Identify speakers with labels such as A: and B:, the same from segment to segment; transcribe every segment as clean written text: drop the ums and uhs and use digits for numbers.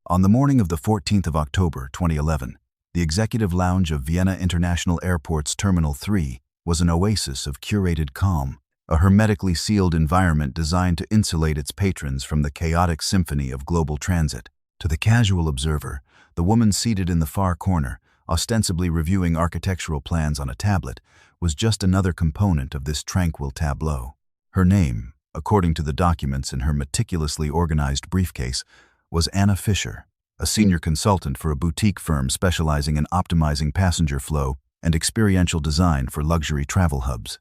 A: On the morning of the 14th of October, 2011, the executive lounge of Vienna International Airport's Terminal 3 was an oasis of curated calm, a hermetically sealed environment designed to insulate its patrons from the chaotic symphony of global transit. To the casual observer, the woman seated in the far corner, ostensibly reviewing architectural plans on a tablet, was just another component of this tranquil tableau. Her name, according to the documents in her meticulously organized briefcase, was Anna Fisher, a senior consultant for a boutique firm specializing in optimizing passenger flow and experiential design for luxury travel hubs.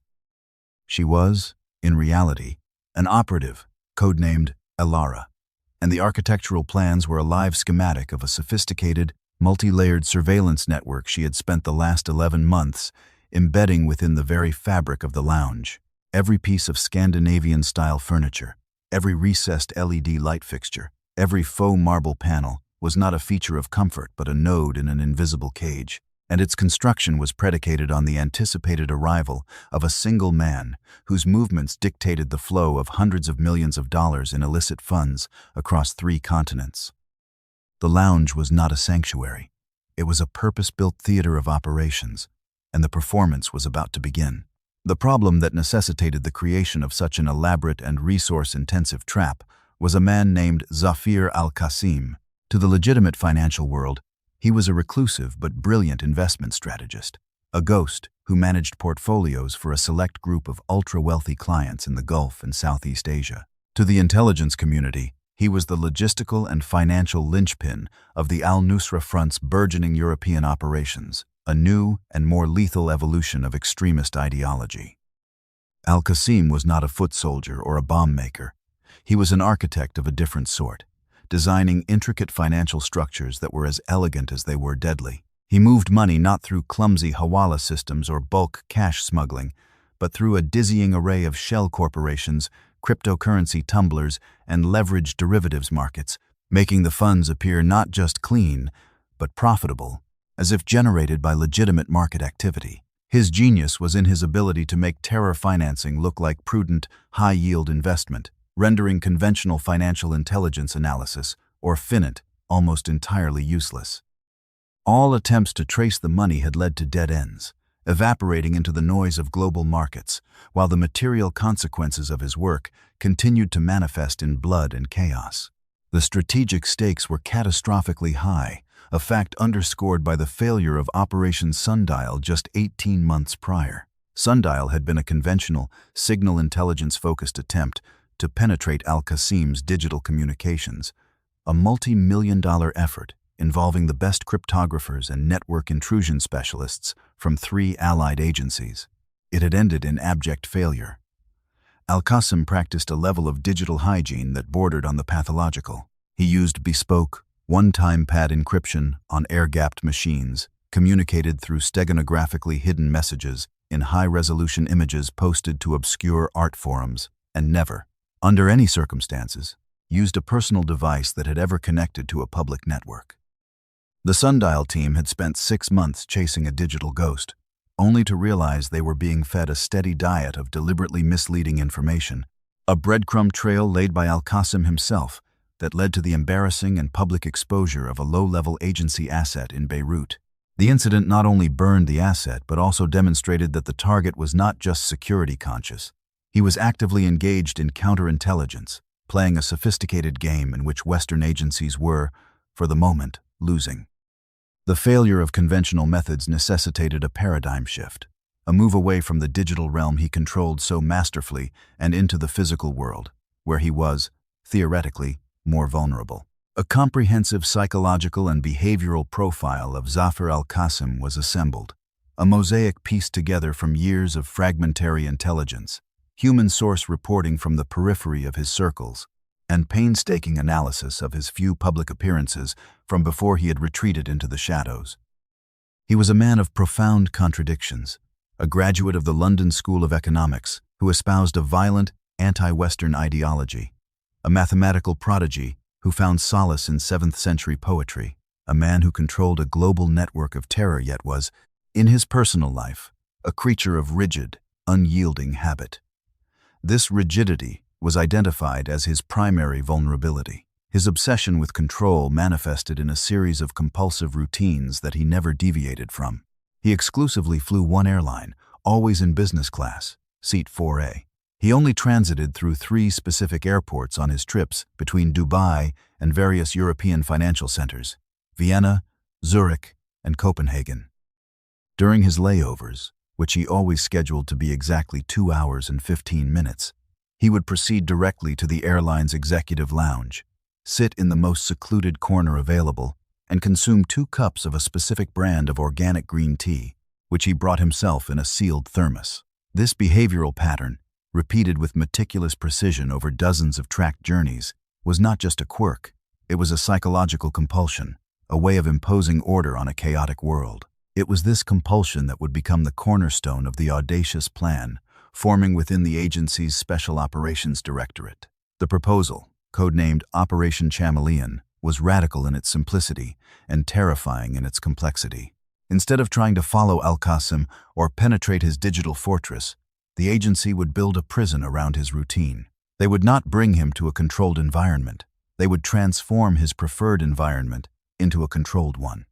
A: She was, in reality, an operative, codenamed Elara, and the architectural plans were a live schematic of a sophisticated, multi-layered surveillance network she had spent the last 11 months embedding within the very fabric of the lounge. Every piece of Scandinavian-style furniture, every recessed LED light fixture, every faux marble panel was not a feature of comfort but a node in an invisible cage, and its construction was predicated on the anticipated arrival of a single man whose movements dictated the flow of hundreds of millions of dollars in illicit funds across 3 continents. The lounge was not a sanctuary. It was a purpose-built theater of operations, and the performance was about to begin. The problem that necessitated the creation of such an elaborate and resource-intensive trap was a man named Zafir Al-Qasim. To the legitimate financial world, he was a reclusive but brilliant investment strategist, a ghost who managed portfolios for a select group of ultra-wealthy clients in the Gulf and Southeast Asia. To the intelligence community, he was the logistical and financial linchpin of the Al-Nusra Front's burgeoning European operations, a new and more lethal evolution of extremist ideology. Al-Qasim was not a foot soldier or a bomb maker. He was an architect of a different sort, designing intricate financial structures that were as elegant as they were deadly. He moved money not through clumsy hawala systems or bulk cash smuggling, but through a dizzying array of shell corporations, cryptocurrency tumblers, and leveraged derivatives markets, making the funds appear not just clean, but profitable, as if generated by legitimate market activity. His genius was in his ability to make terror financing look like prudent, high-yield investment, rendering conventional financial intelligence analysis, or FINIT, almost entirely useless. All attempts to trace the money had led to dead ends, evaporating into the noise of global markets, while the material consequences of his work continued to manifest in blood and chaos. The strategic stakes were catastrophically high, a fact underscored by the failure of Operation Sundial just 18 months prior. Sundial had been a conventional, signal intelligence-focused attempt to penetrate Al-Qasim's digital communications, a multi-million-dollar effort involving the best cryptographers and network intrusion specialists from 3 allied agencies. It had ended in abject failure. Al-Qasim practiced a level of digital hygiene that bordered on the pathological. He used bespoke, one-time pad encryption on air-gapped machines, communicated through steganographically hidden messages in high-resolution images posted to obscure art forums, and never, under any circumstances, used a personal device that had ever connected to a public network. The Sundial team had spent 6 months chasing a digital ghost, only to realize they were being fed a steady diet of deliberately misleading information, a breadcrumb trail laid by Al-Qasim himself that led to the embarrassing and public exposure of a low-level agency asset in Beirut. The incident not only burned the asset but also demonstrated that the target was not just security conscious. He was actively engaged in counterintelligence, playing a sophisticated game in which Western agencies were, for the moment, losing. The failure of conventional methods necessitated a paradigm shift, a move away from the digital realm he controlled so masterfully and into the physical world, where he was, theoretically, more vulnerable. A comprehensive psychological and behavioral profile of Zafir Al-Qasim was assembled, a mosaic pieced together from years of fragmentary intelligence, human source reporting from the periphery of his circles, and painstaking analysis of his few public appearances from before he had retreated into the shadows. He was a man of profound contradictions, a graduate of the London School of Economics who espoused a violent, anti-Western ideology, a mathematical prodigy who found solace in 7th-century poetry, a man who controlled a global network of terror yet was, in his personal life, a creature of rigid, unyielding habit. This rigidity was identified as his primary vulnerability. His obsession with control manifested in a series of compulsive routines that he never deviated from. He exclusively flew one airline, always in business class, seat 4A. He only transited through 3 specific airports on his trips between Dubai and various European financial centers, Vienna, Zurich, and Copenhagen. During his layovers, which he always scheduled to be exactly 2 hours and 15 minutes, he would proceed directly to the airline's executive lounge, sit in the most secluded corner available, and consume 2 cups of a specific brand of organic green tea, which he brought himself in a sealed thermos. This behavioral pattern, repeated with meticulous precision over dozens of tracked journeys, was not just a quirk, it was a psychological compulsion, a way of imposing order on a chaotic world. It was this compulsion that would become the cornerstone of the audacious plan, forming within the agency's Special Operations Directorate. The proposal, codenamed Operation Chameleon, was radical in its simplicity and terrifying in its complexity. Instead of trying to follow Al-Qasim or penetrate his digital fortress, the agency would build a prison around his routine. They would not bring him to a controlled environment. They would transform his preferred environment into a controlled one.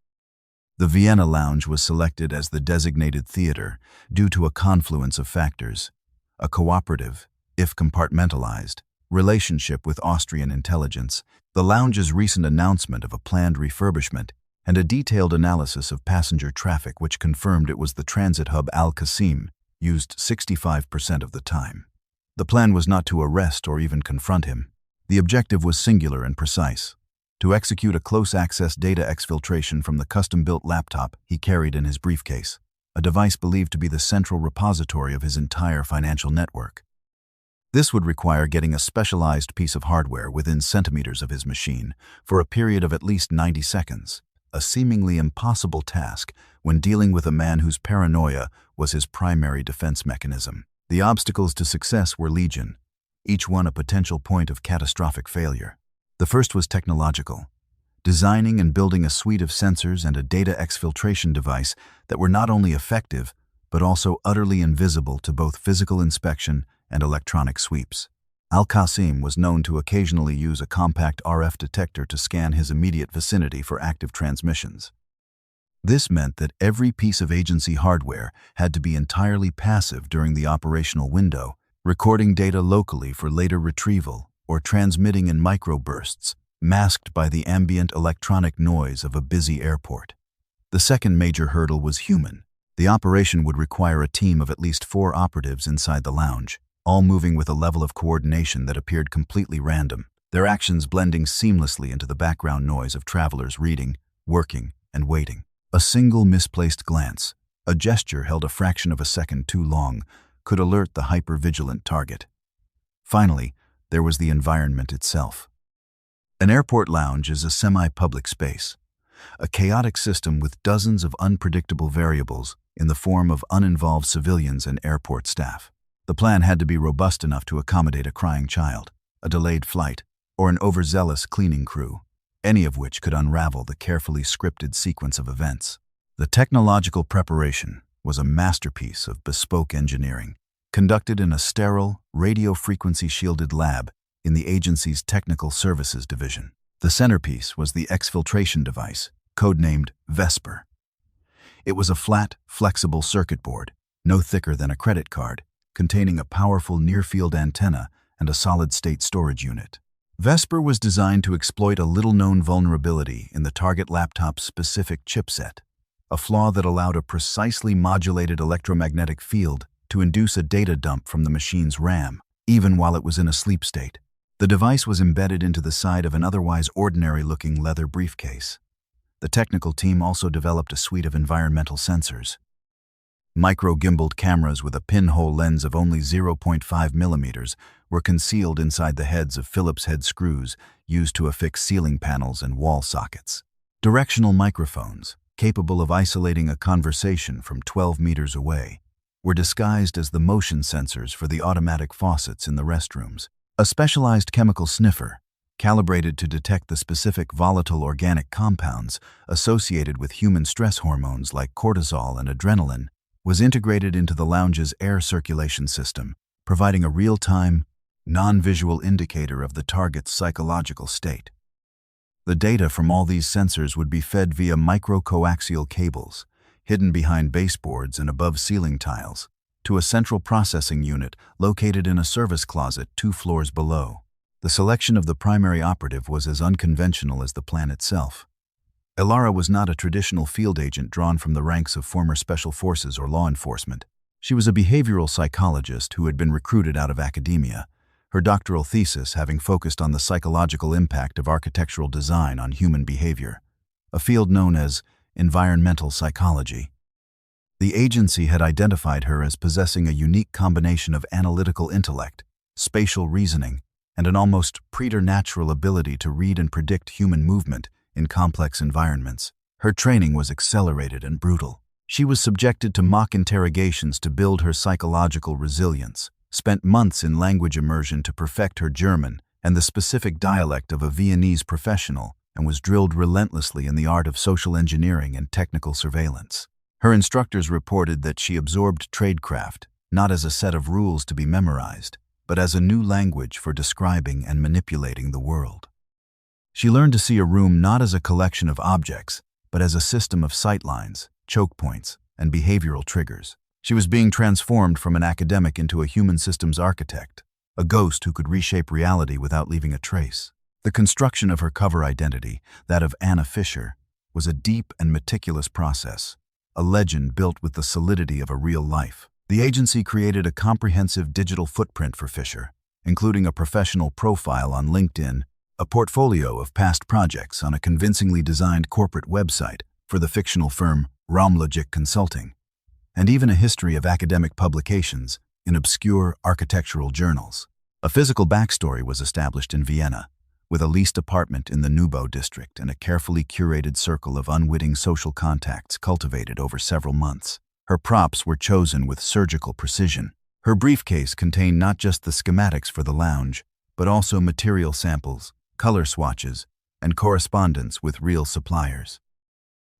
A: The Vienna lounge was selected as the designated theater due to a confluence of factors: a cooperative, if compartmentalized, relationship with Austrian intelligence, the lounge's recent announcement of a planned refurbishment, and a detailed analysis of passenger traffic which confirmed it was the transit hub Al-Qasim, used 65% of the time. The plan was not to arrest or even confront him. The objective was singular and precise: to execute a close-access data exfiltration from the custom-built laptop he carried in his briefcase, a device believed to be the central repository of his entire financial network. This would require getting a specialized piece of hardware within centimeters of his machine for a period of at least 90 seconds, a seemingly impossible task when dealing with a man whose paranoia was his primary defense mechanism. The obstacles to success were legion, each one a potential point of catastrophic failure. The first was technological: designing and building a suite of sensors and a data exfiltration device that were not only effective, but also utterly invisible to both physical inspection and electronic sweeps. Al-Qasim was known to occasionally use a compact RF detector to scan his immediate vicinity for active transmissions. This meant that every piece of agency hardware had to be entirely passive during the operational window, recording data locally for later retrieval or transmitting in microbursts, masked by the ambient electronic noise of a busy airport. The second major hurdle was human. The operation would require a team of at least 4 operatives inside the lounge, all moving with a level of coordination that appeared completely random, their actions blending seamlessly into the background noise of travelers reading, working, and waiting. A single misplaced glance, a gesture held a fraction of a second too long, could alert the hyper-vigilant target. Finally, there was the environment itself. An airport lounge is a semi-public space, a chaotic system with dozens of unpredictable variables in the form of uninvolved civilians and airport staff. The plan had to be robust enough to accommodate a crying child, a delayed flight, or an overzealous cleaning crew, any of which could unravel the carefully scripted sequence of events. The technological preparation was a masterpiece of bespoke engineering, conducted in a sterile, radio-frequency-shielded lab in the agency's Technical Services Division. The centerpiece was the exfiltration device, codenamed Vesper. It was a flat, flexible circuit board, no thicker than a credit card, containing a powerful near-field antenna and a solid-state storage unit. Vesper was designed to exploit a little-known vulnerability in the target laptop's specific chipset, a flaw that allowed a precisely modulated electromagnetic field to induce a data dump from the machine's RAM, even while it was in a sleep state. The device was embedded into the side of an otherwise ordinary-looking leather briefcase. The technical team also developed a suite of environmental sensors. Micro-gimbaled cameras with a pinhole lens of only 0.5 millimeters were concealed inside the heads of Phillips head screws used to affix ceiling panels and wall sockets. Directional microphones, capable of isolating a conversation from 12 meters away, were disguised as the motion sensors for the automatic faucets in the restrooms. A specialized chemical sniffer, calibrated to detect the specific volatile organic compounds associated with human stress hormones like cortisol and adrenaline, was integrated into the lounge's air circulation system, providing a real-time, non-visual indicator of the target's psychological state. The data from all these sensors would be fed via microcoaxial cables, hidden behind baseboards and above ceiling tiles, to a central processing unit located in a service closet 2 floors below. The selection of the primary operative was as unconventional as the plan itself. Elara was not a traditional field agent drawn from the ranks of former special forces or law enforcement. She was a behavioral psychologist who had been recruited out of academia, her doctoral thesis having focused on the psychological impact of architectural design on human behavior, a field known as environmental psychology. The agency had identified her as possessing a unique combination of analytical intellect, spatial reasoning, and an almost preternatural ability to read and predict human movement in complex environments. Her training was accelerated and brutal. She was subjected to mock interrogations to build her psychological resilience, spent months in language immersion to perfect her German and the specific dialect of a Viennese professional, and was drilled relentlessly in the art of social engineering and technical surveillance. Her instructors reported that she absorbed tradecraft, not as a set of rules to be memorized, but as a new language for describing and manipulating the world. She learned to see a room not as a collection of objects, but as a system of sightlines, choke points, and behavioral triggers. She was being transformed from an academic into a human systems architect, a ghost who could reshape reality without leaving a trace. The construction of her cover identity, that of Anna Fisher, was a deep and meticulous process, a legend built with the solidity of a real life. The agency created a comprehensive digital footprint for Fisher, including a professional profile on LinkedIn, a portfolio of past projects on a convincingly designed corporate website for the fictional firm Raumlogik Consulting, and even a history of academic publications in obscure architectural journals. A physical backstory was established in Vienna, with a leased apartment in the Neubau district and a carefully curated circle of unwitting social contacts cultivated over several months. Her props were chosen with surgical precision. Her briefcase contained not just the schematics for the lounge, but also material samples, color swatches, and correspondence with real suppliers.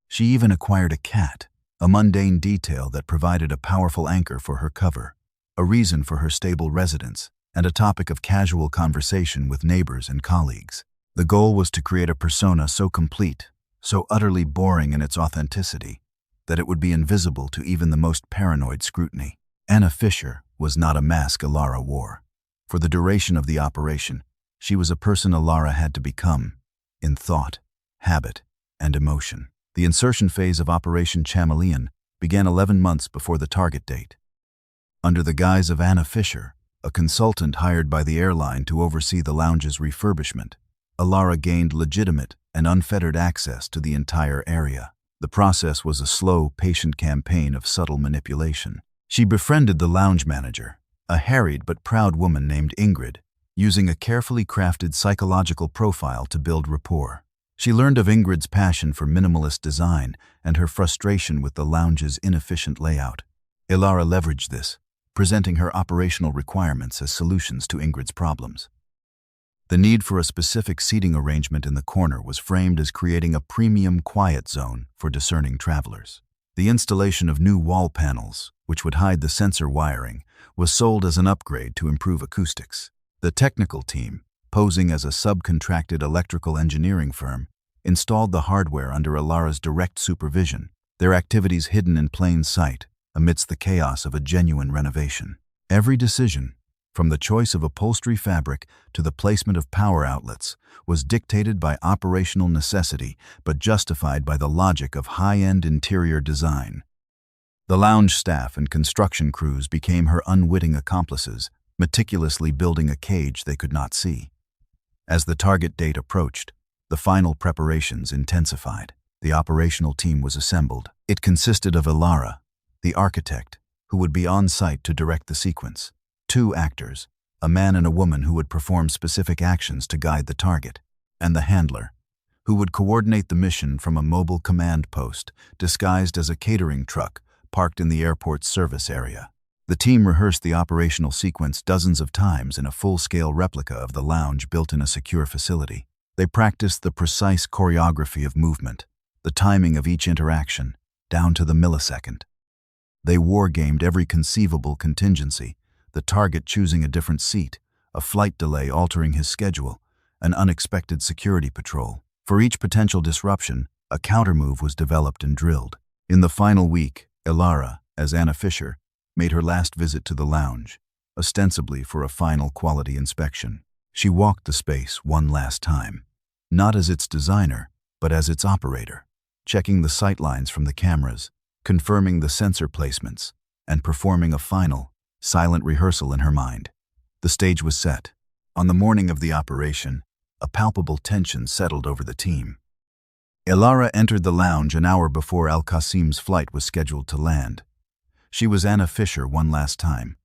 A: She even acquired a cat, a mundane detail that provided a powerful anchor for her cover, a reason for her stable residence, and a topic of casual conversation with neighbors and colleagues. The goal was to create a persona so complete, so utterly boring in its authenticity, that it would be invisible to even the most paranoid scrutiny. Anna Fisher was not a mask Elara wore. For the duration of the operation, she was a person Elara had to become, in thought, habit, and emotion. The insertion phase of Operation Chameleon began 11 months before the target date. Under the guise of Anna Fisher, a consultant hired by the airline to oversee the lounge's refurbishment, Elara gained legitimate and unfettered access to the entire area. The process was a slow, patient campaign of subtle manipulation. She befriended the lounge manager, a harried but proud woman named Ingrid, using a carefully crafted psychological profile to build rapport. She learned of Ingrid's passion for minimalist design and her frustration with the lounge's inefficient layout. Elara leveraged this, presenting her operational requirements as solutions to Ingrid's problems. The need for a specific seating arrangement in the corner was framed as creating a premium quiet zone for discerning travelers. The installation of new wall panels, which would hide the sensor wiring, was sold as an upgrade to improve acoustics. The technical team, posing as a subcontracted electrical engineering firm, installed the hardware under Elara's direct supervision, their activities hidden in plain sight amidst the chaos of a genuine renovation. Every decision, from the choice of upholstery fabric to the placement of power outlets, was dictated by operational necessity but justified by the logic of high-end interior design. The lounge staff and construction crews became her unwitting accomplices, meticulously building a cage they could not see. As the target date approached, the final preparations intensified. The operational team was assembled. It consisted of Elara, the architect, who would be on site to direct the sequence, 2 actors, a man and a woman who would perform specific actions to guide the target, and the handler, who would coordinate the mission from a mobile command post disguised as a catering truck parked in the airport's service area. The team rehearsed the operational sequence dozens of times in a full-scale replica of the lounge built in a secure facility. They practiced the precise choreography of movement, the timing of each interaction, down to the millisecond. They war-gamed every conceivable contingency, the target choosing a different seat, a flight delay altering his schedule, an unexpected security patrol. For each potential disruption, a countermove was developed and drilled. In the final week, Elara, as Anna Fisher, made her last visit to the lounge, ostensibly for a final quality inspection. She walked the space one last time, not as its designer, but as its operator, checking the sightlines from the cameras, confirming the sensor placements, and performing a final, silent rehearsal in her mind. The stage was set. On the morning of the operation, a palpable tension settled over the team. Elara entered the lounge an hour before Al-Qasim's flight was scheduled to land. She was Anna Fisher one last time,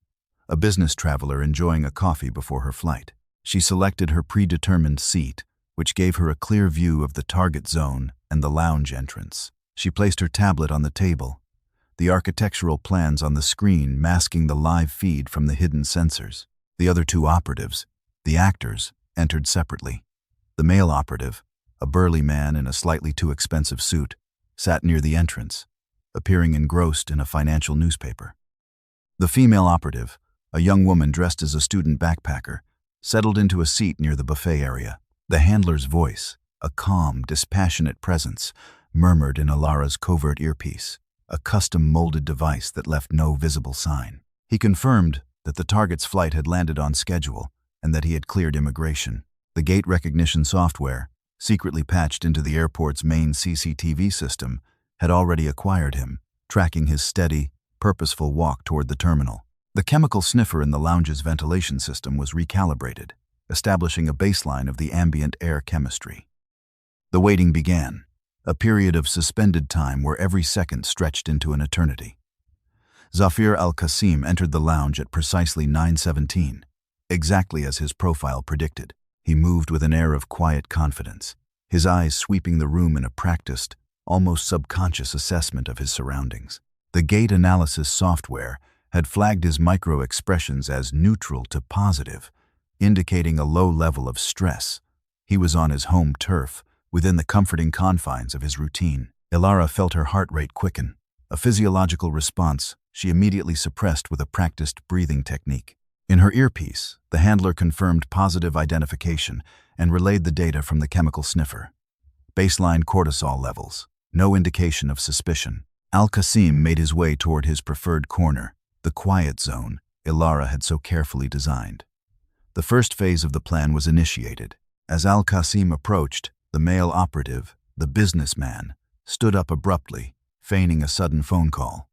A: a business traveler enjoying a coffee before her flight. She selected her predetermined seat, which gave her a clear view of the target zone and the lounge entrance. She placed her tablet on the table, the architectural plans on the screen masking the live feed from the hidden sensors. The other two operatives, the actors, entered separately. The male operative, a burly man in a slightly too expensive suit, sat near the entrance, appearing engrossed in a financial newspaper. The female operative, a young woman dressed as a student backpacker, settled into a seat near the buffet area. The handler's voice, a calm, dispassionate presence, murmured in Elara's covert earpiece, a custom-molded device that left no visible sign. He confirmed that the target's flight had landed on schedule and that he had cleared immigration. The gate recognition software, secretly patched into the airport's main CCTV system, had already acquired him, tracking his steady, purposeful walk toward the terminal. The chemical sniffer in the lounge's ventilation system was recalibrated, establishing a baseline of the ambient air chemistry. The waiting began, a period of suspended time where every second stretched into an eternity. Zafir Al-Qasim entered the lounge at precisely 9:17, exactly as his profile predicted. He moved with an air of quiet confidence, his eyes sweeping the room in a practiced, almost subconscious assessment of his surroundings. The gait analysis software had flagged his micro-expressions as neutral to positive, indicating a low level of stress. He was on his home turf, within the comforting confines of his routine. Elara felt her heart rate quicken, a physiological response she immediately suppressed with a practiced breathing technique. In her earpiece, the handler confirmed positive identification and relayed the data from the chemical sniffer. Baseline cortisol levels, no indication of suspicion. Al-Qasim made his way toward his preferred corner, the quiet zone Elara had so carefully designed. The first phase of the plan was initiated. As Al-Qasim approached, the male operative, the businessman, stood up abruptly, feigning a sudden phone call.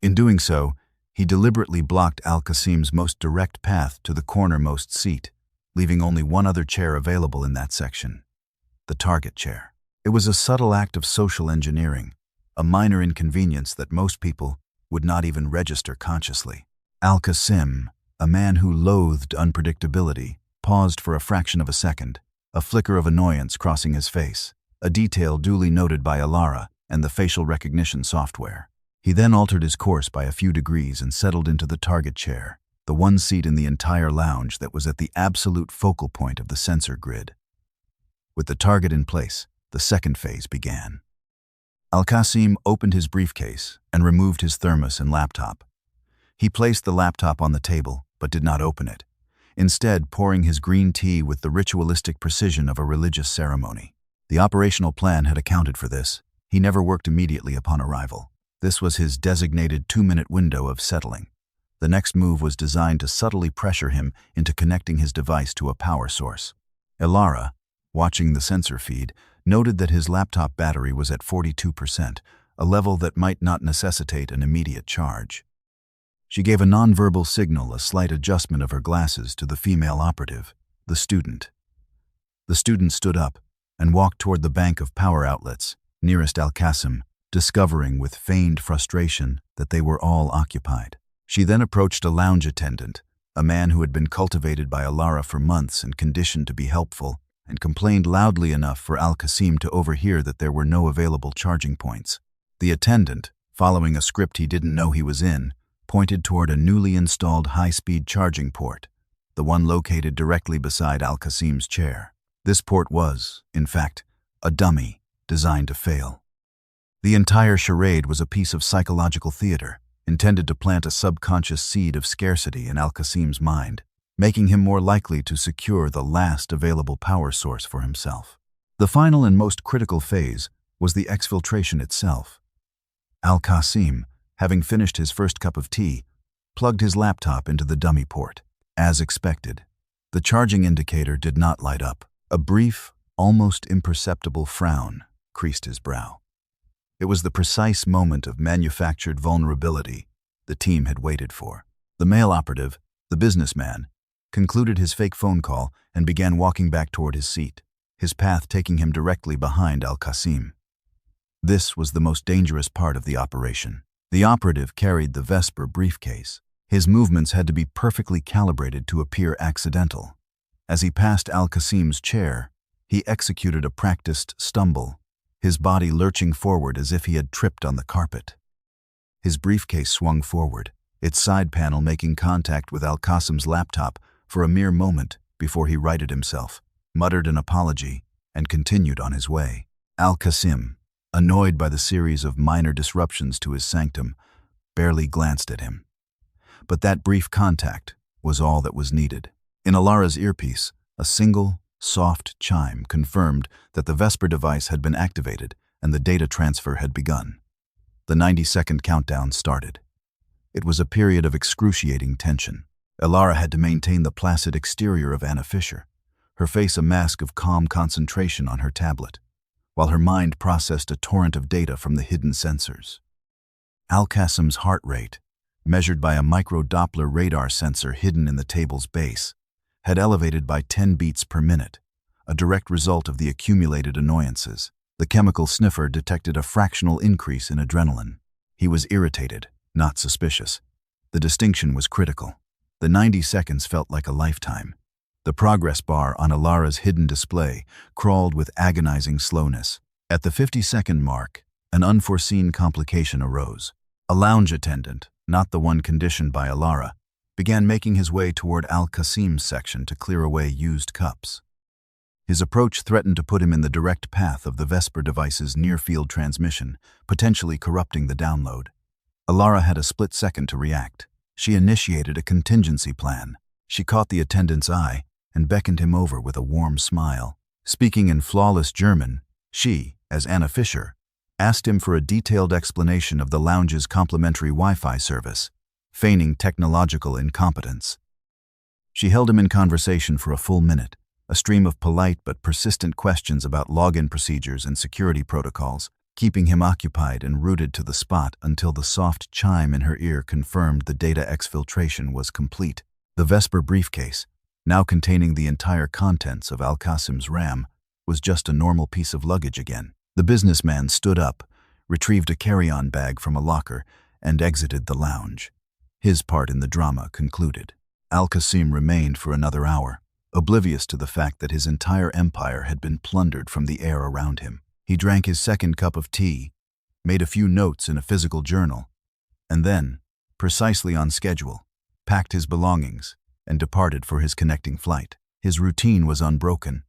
A: In doing so, he deliberately blocked Al-Qasim's most direct path to the cornermost seat, leaving only one other chair available in that section, the target chair. It was a subtle act of social engineering, a minor inconvenience that most people would not even register consciously. Al-Qasim, a man who loathed unpredictability, paused for a fraction of a second, a flicker of annoyance crossing his face, a detail duly noted by Elara and the facial recognition software. He then altered his course by a few degrees and settled into the target chair, the one seat in the entire lounge that was at the absolute focal point of the sensor grid. With the target in place, the second phase began. Al-Qasim opened his briefcase and removed his thermos and laptop. He placed the laptop on the table, but did not open it, instead pouring his green tea with the ritualistic precision of a religious ceremony. The operational plan had accounted for this. He never worked immediately upon arrival. This was his designated 2-minute window of settling. The next move was designed to subtly pressure him into connecting his device to a power source. Elara, watching the sensor feed, noted that his laptop battery was at 42%, a level that might not necessitate an immediate charge. She gave a nonverbal signal, a slight adjustment of her glasses, to the female operative, the student. The student stood up and walked toward the bank of power outlets nearest Al-Qasim, discovering with feigned frustration that they were all occupied. She then approached a lounge attendant, a man who had been cultivated by Elara for months and conditioned to be helpful, and complained loudly enough for Al-Qasim to overhear that there were no available charging points. The attendant, following a script he didn't know he was in, pointed toward a newly installed high-speed charging port, the one located directly beside Al-Qasim's chair. This port was, in fact, a dummy designed to fail. The entire charade was a piece of psychological theater, intended to plant a subconscious seed of scarcity in Al-Qasim's mind, making him more likely to secure the last available power source for himself. The final and most critical phase was the exfiltration itself. Al-Qasim, having finished his first cup of tea, plugged his laptop into the dummy port. As expected, the charging indicator did not light up. A brief, almost imperceptible frown creased his brow. It was the precise moment of manufactured vulnerability the team had waited for. The male operative, the businessman, concluded his fake phone call and began walking back toward his seat, his path taking him directly behind Al-Qasim. This was the most dangerous part of the operation. The operative carried the Vesper briefcase. His movements had to be perfectly calibrated to appear accidental. As he passed Al-Qasim's chair, he executed a practiced stumble, his body lurching forward as if he had tripped on the carpet. His briefcase swung forward, its side panel making contact with Al-Qasim's laptop for a mere moment before he righted himself, muttered an apology, and continued on his way. Al-Qasim, annoyed by the series of minor disruptions to his sanctum, barely glanced at him. But that brief contact was all that was needed. In Alara's earpiece, a single, soft chime confirmed that the Vesper device had been activated and the data transfer had begun. The 90-second countdown started. It was a period of excruciating tension. Alara had to maintain the placid exterior of Anna Fisher, her face a mask of calm concentration on her tablet, while her mind processed a torrent of data from the hidden sensors. Al-Qasim's heart rate, measured by a micro-Doppler radar sensor hidden in the table's base, had elevated by 10 beats per minute, a direct result of the accumulated annoyances. The chemical sniffer detected a fractional increase in adrenaline. He was irritated, not suspicious. The distinction was critical. The 90 seconds felt like a lifetime. The progress bar on Alara's hidden display crawled with agonizing slowness. At the 50-second mark, an unforeseen complication arose. A lounge attendant, not the one conditioned by Alara, began making his way toward Al-Qasim's section to clear away used cups. His approach threatened to put him in the direct path of the Vesper device's near-field transmission, potentially corrupting the download. Alara had a split second to react. She initiated a contingency plan. She caught the attendant's eye and beckoned him over with a warm smile. Speaking in flawless German, she, as Anna Fisher, asked him for a detailed explanation of the lounge's complimentary Wi-Fi service, feigning technological incompetence. She held him in conversation for a full minute, a stream of polite but persistent questions about login procedures and security protocols, keeping him occupied and rooted to the spot until the soft chime in her ear confirmed the data exfiltration was complete. The Vesper briefcase, now containing the entire contents of Al-Qasim's RAM, was just a normal piece of luggage again. The businessman stood up, retrieved a carry-on bag from a locker, and exited the lounge. His part in the drama concluded. Al-Qasim remained for another hour, oblivious to the fact that his entire empire had been plundered from the air around him. He drank his second cup of tea, made a few notes in a physical journal, and then, precisely on schedule, packed his belongings and departed for his connecting flight. His routine was unbroken,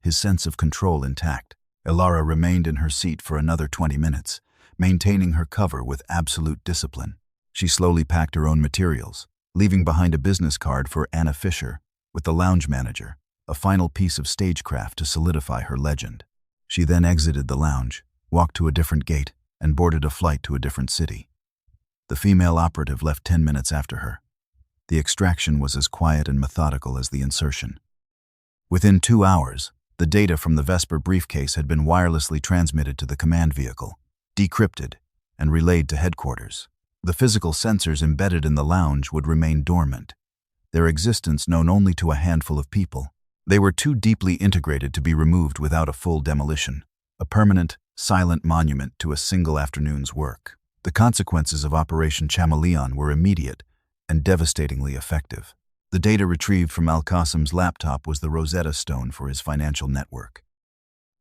A: his sense of control intact. Alara remained in her seat for another 20 minutes, maintaining her cover with absolute discipline. She slowly packed her own materials, leaving behind a business card for Anna Fisher with the lounge manager, a final piece of stagecraft to solidify her legend. She then exited the lounge, walked to a different gate, and boarded a flight to a different city. The female operative left 10 minutes after her. The extraction was as quiet and methodical as the insertion. Within 2 hours, the data from the Vesper briefcase had been wirelessly transmitted to the command vehicle, decrypted, and relayed to headquarters. The physical sensors embedded in the lounge would remain dormant, their existence known only to a handful of people. They were too deeply integrated to be removed without a full demolition, a permanent, silent monument to a single afternoon's work. The consequences of Operation Chameleon were immediate and devastatingly effective. The data retrieved from Al-Qasim's laptop was the Rosetta Stone for his financial network.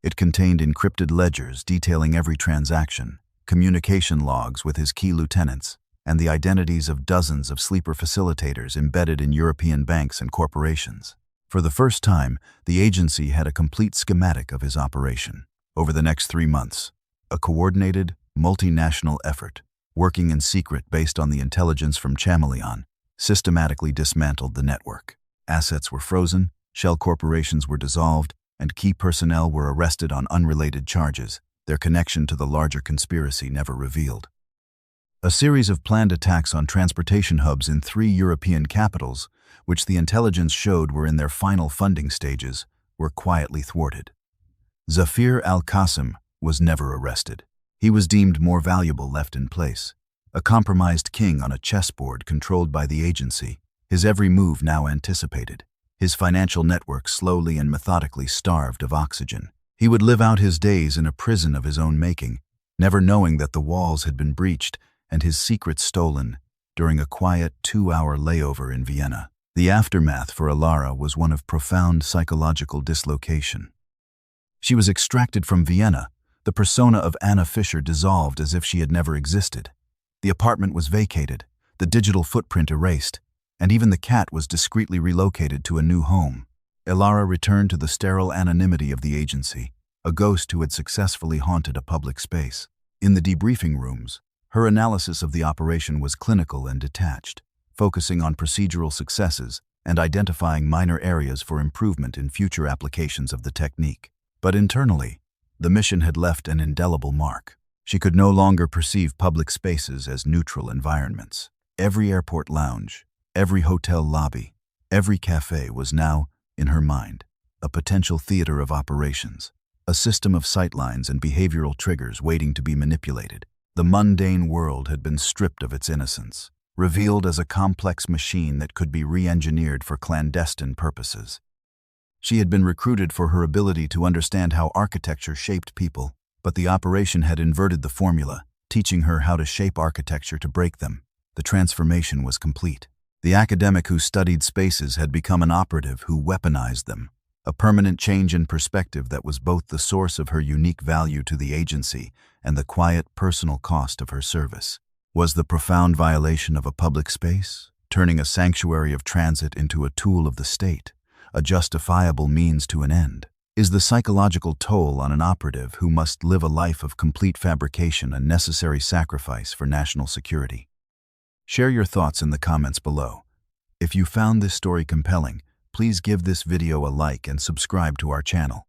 A: It contained encrypted ledgers detailing every transaction, communication logs with his key lieutenants, and the identities of dozens of sleeper facilitators embedded in European banks and corporations. For the first time, the agency had a complete schematic of his operation. Over the next 3 months, a coordinated, multinational effort, working in secret based on the intelligence from Chameleon, systematically dismantled the network. Assets were frozen, shell corporations were dissolved, and key personnel were arrested on unrelated charges, their connection to the larger conspiracy never revealed. A series of planned attacks on transportation hubs in 3 European capitals, which the intelligence showed were in their final funding stages, were quietly thwarted. Zafir al-Qasim was never arrested. He was deemed more valuable left in place. A compromised king on a chessboard controlled by the agency, his every move now anticipated. His financial network slowly and methodically starved of oxygen. He would live out his days in a prison of his own making, never knowing that the walls had been breached and his secrets stolen during a quiet 2-hour layover in Vienna. The aftermath for Alara was one of profound psychological dislocation. She was extracted from Vienna, the persona of Anna Fischer dissolved as if she had never existed. The apartment was vacated, the digital footprint erased, and even the cat was discreetly relocated to a new home. Alara returned to the sterile anonymity of the agency, a ghost who had successfully haunted a public space. In the debriefing rooms, her analysis of the operation was clinical and detached, focusing on procedural successes and identifying minor areas for improvement in future applications of the technique. But internally, the mission had left an indelible mark. She could no longer perceive public spaces as neutral environments. Every airport lounge, every hotel lobby, every cafe was now, in her mind, a potential theater of operations, a system of sightlines and behavioral triggers waiting to be manipulated. The mundane world had been stripped of its innocence, revealed as a complex machine that could be re-engineered for clandestine purposes. She had been recruited for her ability to understand how architecture shaped people, but the operation had inverted the formula, teaching her how to shape architecture to break them. The transformation was complete. The academic who studied spaces had become an operative who weaponized them, a permanent change in perspective that was both the source of her unique value to the agency and the quiet personal cost of her service. Was the profound violation of a public space, turning a sanctuary of transit into a tool of the state, a justifiable means to an end? Is the psychological toll on an operative who must live a life of complete fabrication a necessary sacrifice for national security? Share your thoughts in the comments below. If you found this story compelling, please give this video a like and subscribe to our channel.